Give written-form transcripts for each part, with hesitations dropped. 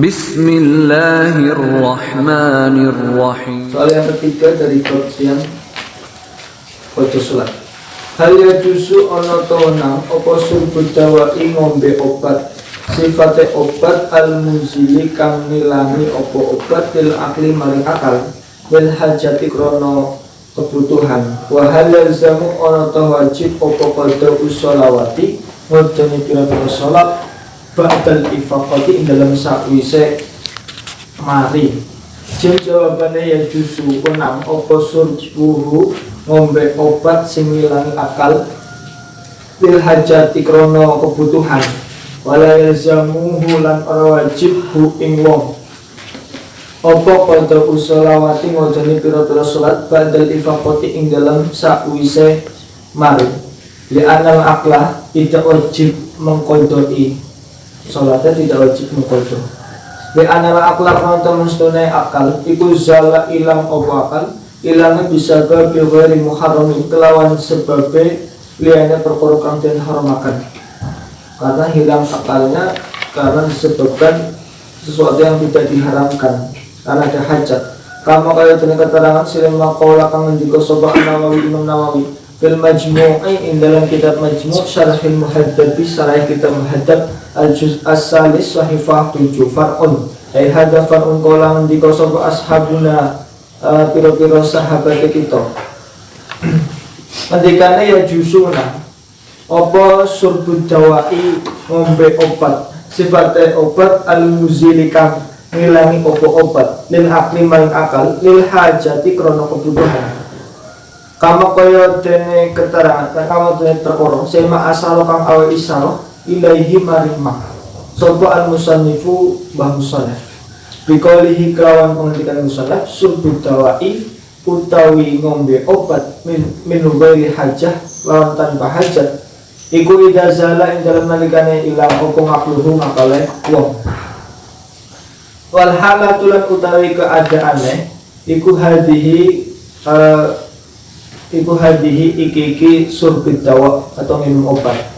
Bismillahirrahmanirrahim. Soal yang ketiga dari bab yang foto sholat. Hal ya jusu ono tona opo surbut dawai ngombe obat sifate obat al muzili kang nilangi opo obat til akli maring akal wal hajati krono kebutuhan. Wahal zamu ono to wajib opo qada usolawati ngedeni pira-pira sholat ba'dal ifaqati ing dalam sakwise mari. Jawabannya ya jusu enam opo surbuhu ngombe obat sing ngilangi akal lil hajati krono kebutuhan wala yalzamuhu lan ora wajib hu ing wong opo pada usolawati ngodoni pira-pira salat ba'dal ifaqati ing dalam sakwise mari li anal aklah tidak wajib mengkodoi salatnya tidak wajib mengkodoi li anal aklah nonton mestune akal iku zala ilang opo akal ilangnya bisa ke biwari muharrami kelawan sebabnya liane perkara kang den haramaken karena hilang akalnya karena disebabkan sesuatu yang tidak diharamkan karena ada hajat. Kama kaya dene keterangan silem maqala kang ngendika sapa Nawawi Imam Nawawi fil majmu'i ing dalam kitab majmu' syarhil muhaddab syarah kitab muhaddab al-juz' as-salis sahifah 7 far'un ai hadza far'un qala ngendika sapa ashabuna piro-piro sahabat kita ketikane ya jusuna apa surbud dawai ngombe obat sifatnya obat al-muzilikan ngilangi obat lil akli maring akal lil hajati krono kebutuhan kama kaya dene keterangan kama dene perkara sema asal kang awe isaro ilaihi maring mak sapa al-musannifu mbah musannif bikolihi kelawan pengertian musallaf surbud dawai utawi ngombe obat min ghairi hajah lawan tanpa hajat iku idazala ing dalam nalikane ilang opo ngakluhu ngakale wong wal halatulan utawi keadaane iku hadihi iki surbud dawa atau minum obat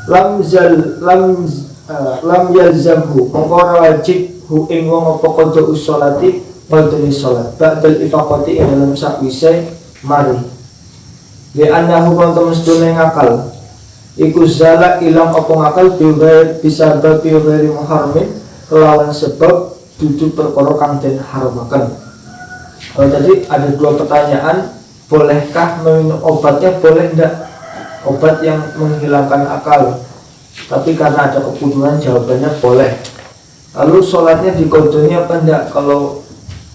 lam yalzamhu mengkora wajib hu ing wong apa qada usolati wadani salat ba'dal ifaqati ing dalam sakwise mari li annahu kanthi mestune ngakal iku zala ilang apa ngakal bisa babi muharramin kelawan sebab dudu perkara kang den haramaken. Jadi ada dua pertanyaan, bolehkah meminum obatnya, boleh ndak obat yang menghilangkan akal, tapi karena ada kebutuhan jawabannya boleh. Lalu sholatnya dikodoni apa enggak? Kalau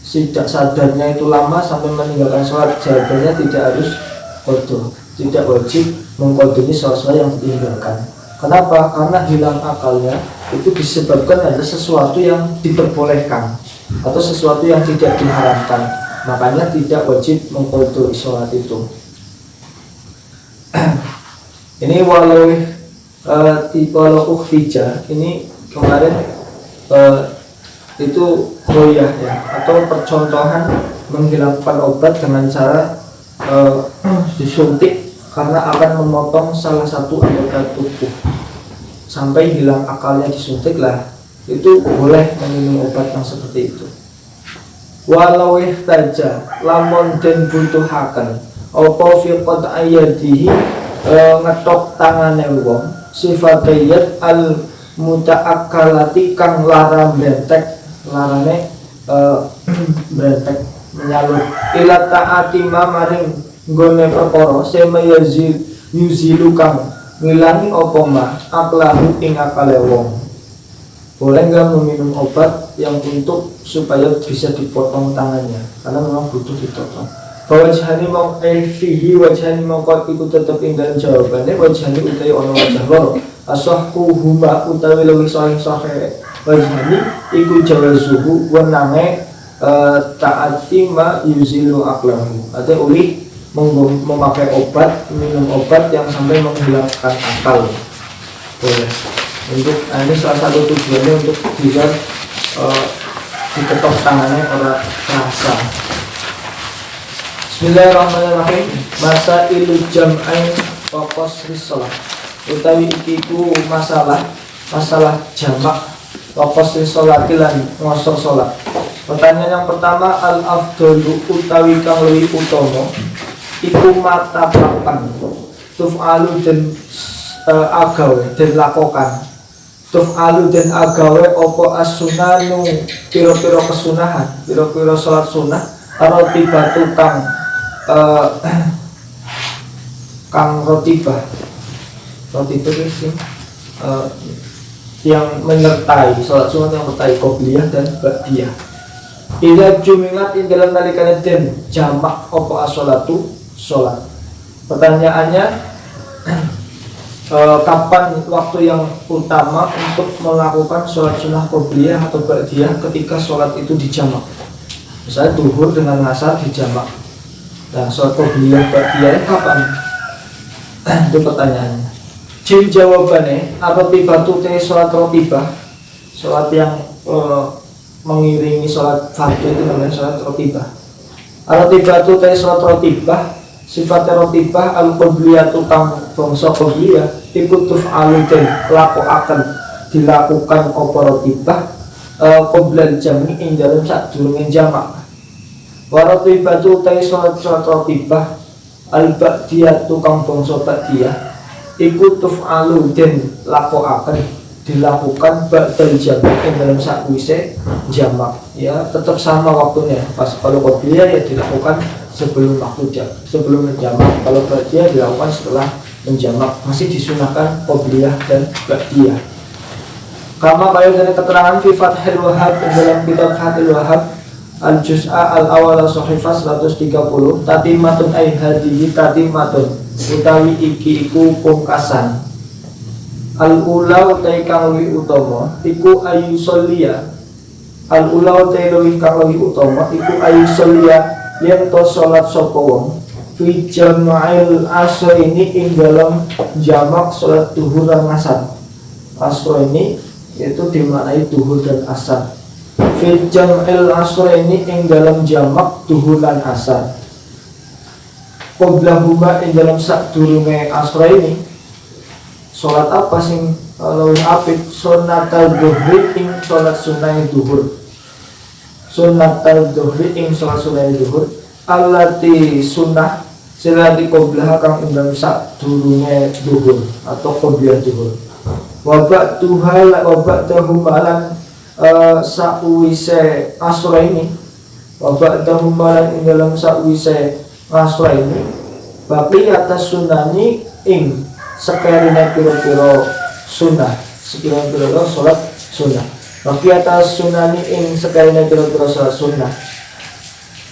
sejak sadarnya itu lama sampai meninggalkan sholat, jawabannya tidak harus kodo, tidak wajib mengkodoni sholat yang ditinggalkan. Kenapa? Karena hilang akalnya itu disebabkan ada sesuatu yang diperbolehkan atau sesuatu yang tidak diharamkan, makanya tidak wajib mengkodoni sholat itu. Ini walau ukhtija ini kemarin itu royah ya, atau percontohan menghilangkan obat dengan cara disuntik karena akan memotong salah satu anggota tubuh sampai hilang akalnya, disuntik lah, itu boleh meminum obat yang seperti itu. Walau ihtaja lamun den butuhaken apa fi qat'iyadihi ngetok tangane wong sifatiyat al muta'akkalati kang larang bentek larane bentek menyalur ila ta'ati maring nggone perkara sema yuzilu kang ngilangi apa ma aklahu ing akale wong. Boleh nggak meminum obat yang untuk supaya bisa dipotong tangannya karena memang butuh dipotong. Wajhani mau fihi wajhani mau kau ikut tetap ing dalam jawabannya wajhani utai ono wajah loro asahku huma utawi luwih sahih wajhani iku jawazuhu wenange taati ma yuzilu aklahu atau uli memakai obat, minum obat yang sampai menghilangkan akal. Boleh. Untuk ini salah satu tujuannya untuk biar diketok tangannya orang rasa. Bismillahirrahmanirrahim. Masa ilu jam'ain fokus risolah utawi ikiku masalah jamak wa qasri sholati lan ngosor sholat. Pertanyaan yang pertama, al afdalu utawi kang luwih utama iku mata kapan tuf'alu den agawe den lakokan, tuf'alu den agawe apa as-sunanu pira-pira kesunahan, pira-pira salat sunah rotibatu kang rotibah itu yang menyertai salat sunat yang menyertai qobliyah dan ba'diyah. Ila jumilat ing dalam nalikane den jamak apa as-sholatu sholat. Pertanyaannya kapan waktu yang utama untuk melakukan sholat sunnah qobliyah atau ba'diyah ketika sholat itu dijamak? Misalnya duhur dengan asar dijamak. Nah, sholat qobliyah ba'diyah kapan? Itu pertanyaannya. Jim jawabannya ar-rotibah tu te sholat rotibah, sholat yang mengiringi sholat fardu itu namanya sholat rotibah. Ar-rotibah tu te sholat rotibah, sifatnya rotibah al-qobliyah tu kang bangsa qobliyah iku tuf'alu den akan dilakukan apa rotibah qoblal jami ing dalem sadurunge jamak. Wa rotibah tu te sholat rotibah al-ba'diyah tu kang bangsa ba'diyah iku tuf'alu den akan dilakukan ba'dal jamak yang dalam sakwise jamak, ya tetap sama waktunya. Pas kalau qobliyah ya dilakukan sebelum waktu sebelum menjamak, kalau ba'diyah dilakukan setelah menjamak, masih disunahkan qobliyah dan ba'diyah. Kama kayak dari keterangan fi Fathil Wahhab dalam kitab Fathil Wahhab al-juz'a al-awal sahifah 130 tatimatun ay hadihi tatimatun utawi iki iku pungkasan al-ula utai kang luwih utama iku ayu solia, al-ula utai luwih kang luwih utama iku ayu solia yen to salat sapa wong fi jama'il asr ini ing dalam jamak salat duhur dan asar. Asr ini yaitu dimaknai duhur dan asar. Fi jama'il asr ini ing dalam jamak duhur dan asar. Qoblahuma ing dalam sadurunge asr ini sholat apa sing luwih apik? Sunnatul dhuhri ing sholat sunah duhur. Sunnatul dhuhri ing sholat sunah duhur allati sunnah silati qoblah kang ing dalam sadurunge duhur atau qobliyah duhur. Wa ba'dahu malan sakwise asra ini, wa ba'dahu malan ing dalam sakwise asra ini baqi atas sunani ing sekiranya pira-pira sunnah, sekiranya sholat sunnah. Bagi atas sunani ing sekiranya pira-pira sholat sunnah.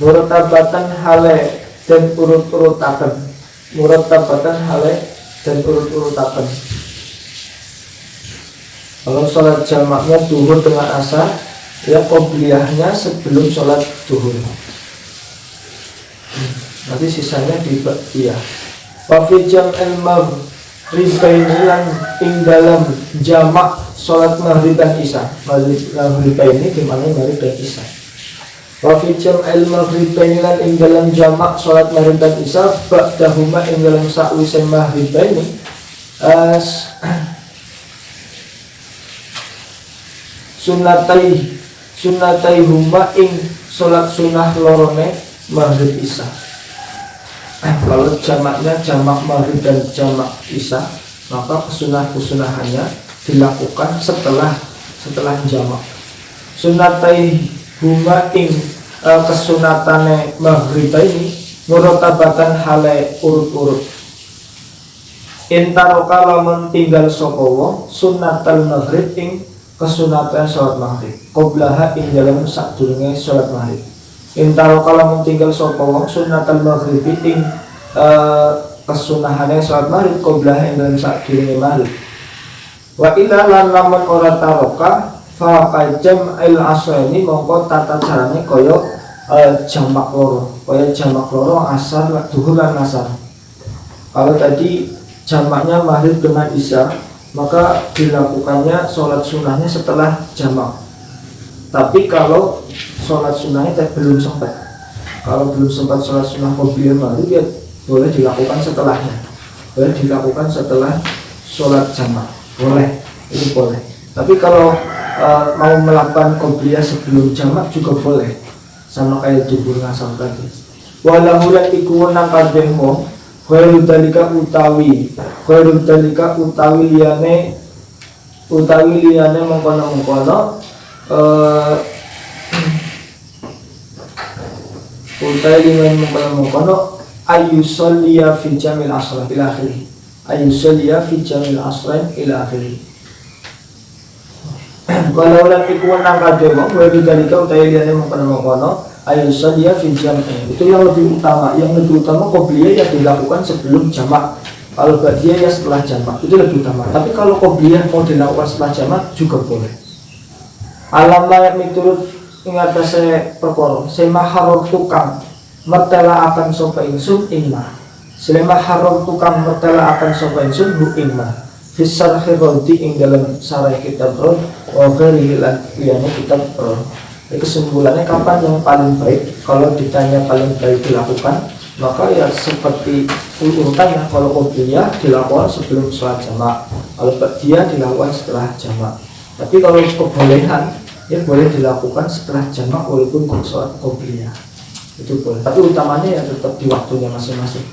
Muratabatan hale dan urut-urutaken. Muratabatan hale dan urut-urutaken. Kalau sholat jamaknya duhur dengan asar, ya qobliyahnya sebelum sholat duhur. Nanti sisanya di ba'diyah. Wa fi jam'il maghribaini ing dalam jamak sholat maghrib dan isya. Maghribaini dimana maghrib dan isya. Wa fi jam'il maghribaini ing dalam jamak sholat maghrib dan isya ba'dahuma ing dalam sakwise maghribaini sunnatai huma ing sholat sunnah lorone maghrib isya. Kalau jamaknya jamak maghrib dan jamak isya, maka kesunahannya dilakukan setelah jamak. Sunnatai huma ing kesunatane maghrib ini muratabatan hale urut-urut. Intaroka lamun tinggal sapa wong sunnatal maghrib ing kesunatan sholat maghrib qoblaha ing dalam sadurunge sholat maghrib. Intaro kalau tinggal sapa wong sunnatul maghrib ing kesunahane salat maghrib qoblah ing dalam sadurunge maghrib. Wa illa lan lamun ora taroka fa jam'il asrani mongko tata carane kaya jamak loro asar duhur lan asar. Kalau tadi jamaknya maghrib dengan isya, maka dilakukannya sholat sunnahnya setelah jamak. Tapi kalau sholat sunnahnya belum sempat, kalau belum sempat sholat sunnah qobliyah maghrib, ya boleh dilakukan setelahnya, boleh dilakukan setelah sholat jamak, boleh, itu boleh. Tapi kalau mau melakukan qobliyah sebelum jamak juga boleh, sama kayak jumhur ngasal tadi. Walahu lan iku nang kabeh wong khairu dalika utawi liyane mengkono-mengkono utawi liyane mengkono ayyusalliya fi jamil asra ila akhirih, ayyusalliya fi jamil asra ila akhirih. Kalau lan iku nang kabeh wong khairu dalika utawi liyane mengkono-mengkono ayyusalliya fi jamil, itu yang lebih utama. Yang lebih utama qobliyah yang dilakukan sebelum jamak. Kalau ba'diyah ya setelah jamak, itu lebih utama. Tapi kalau qobliyah mau dilakukan setelah jamak juga boleh. Alam layak miturut ingat saya perkara sema haror tukang mertela akan sapa ingsun ingma, selema haror tukang mertela akan sapa ingsun hu ingma fisar khiroti ing dalam sarai kitab roh wa ghairilan liyane kitab roh. Kesimpulannya kapan yang paling baik? Kalau ditanya paling baik dilakukan, maka ya seperti urutannya. Kalau qobliyah dilakukan sebelum sholat jamak, kalau ba'diyah dilakukan setelah jamak. Tapi kalau kebolehan ya boleh dilakukan setelah jamak walaupun sholat qobliyah, itu boleh. Tapi utamanya ya tetap di waktunya masing-masing.